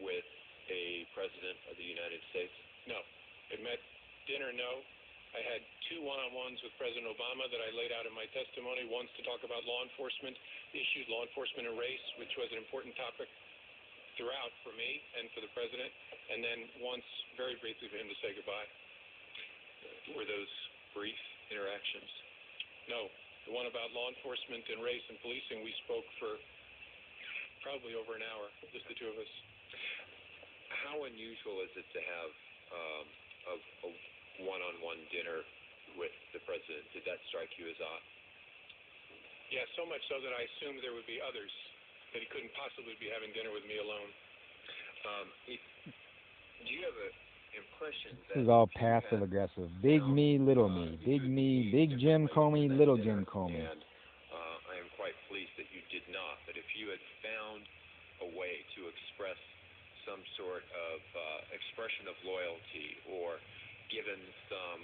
with a president of the United States? No. Dinner, no. I had 2 one-on-ones with President Obama that I laid out in my testimony, once to talk about law enforcement issues, law enforcement and race, which was an important topic throughout for me and for the president, and then once very briefly for him to say goodbye. Were those brief interactions? No. The one about law enforcement and race and policing, we spoke for probably over an hour, just the two of us. How unusual is it to have a one-on-one dinner with the president? Did that strike you as odd? Yeah, so much so that I assumed there would be others, that he couldn't possibly be having dinner with me alone. Do you have an impression that... This is all passive-aggressive. Big me, little me. Big me, big Jim Comey, little Jim Comey. And I am quite pleased that you did not. But if you had found a way to express some sort of expression of loyalty, or given some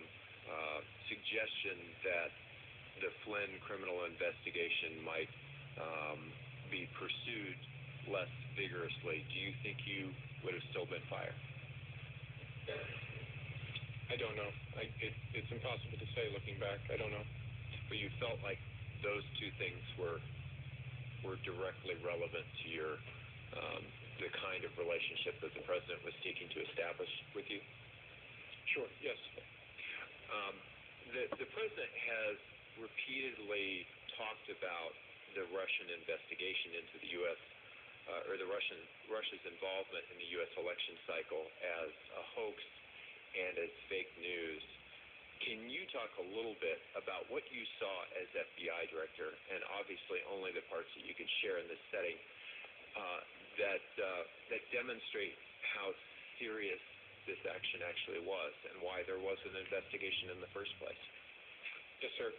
suggestion that the Flynn criminal investigation might be pursued less vigorously, do you think you would have still been fired? I don't know. It's impossible to say looking back. I don't know. But you felt like those two things were directly relevant to your the kind of relationship that the president was seeking to establish with you? Sure, yes. The president has repeatedly talked about the Russian investigation into the U.S. Or Russia's involvement in the U.S. election cycle as a hoax and as fake news. Can you talk a little bit about what you saw as FBI director, and obviously only the parts that you can share in this setting, that demonstrate how serious this action actually was and why there was an investigation in the first place? Yes, sir.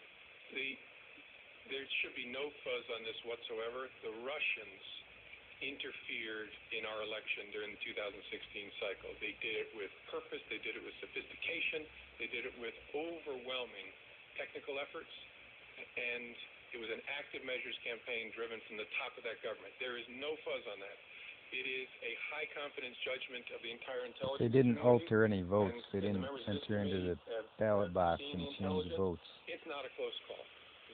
There should be no fuzz on this whatsoever. The Russians interfered in our election during the 2016 cycle. They did it with purpose. They did it with sophistication. They did it with overwhelming technical efforts. And it was an active measures campaign driven from the top of that government. There is no fuzz on that. It is a high confidence judgment of the entire intelligence. They didn't alter any votes. They didn't enter into the ballot box and change votes. It's not a close call.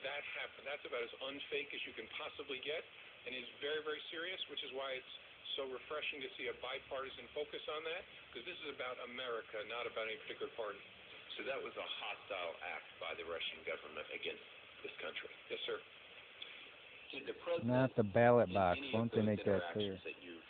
That happened. That's about as unfake as you can possibly get, and is very, very serious, which is why it's so refreshing to see a bipartisan focus on that, because this is about America, not about any particular party. So that was a hostile act by the Russian government against this country? Yes, sir. Did the president, Not the ballot box. in any Won't of they those make that clear? interactions that you've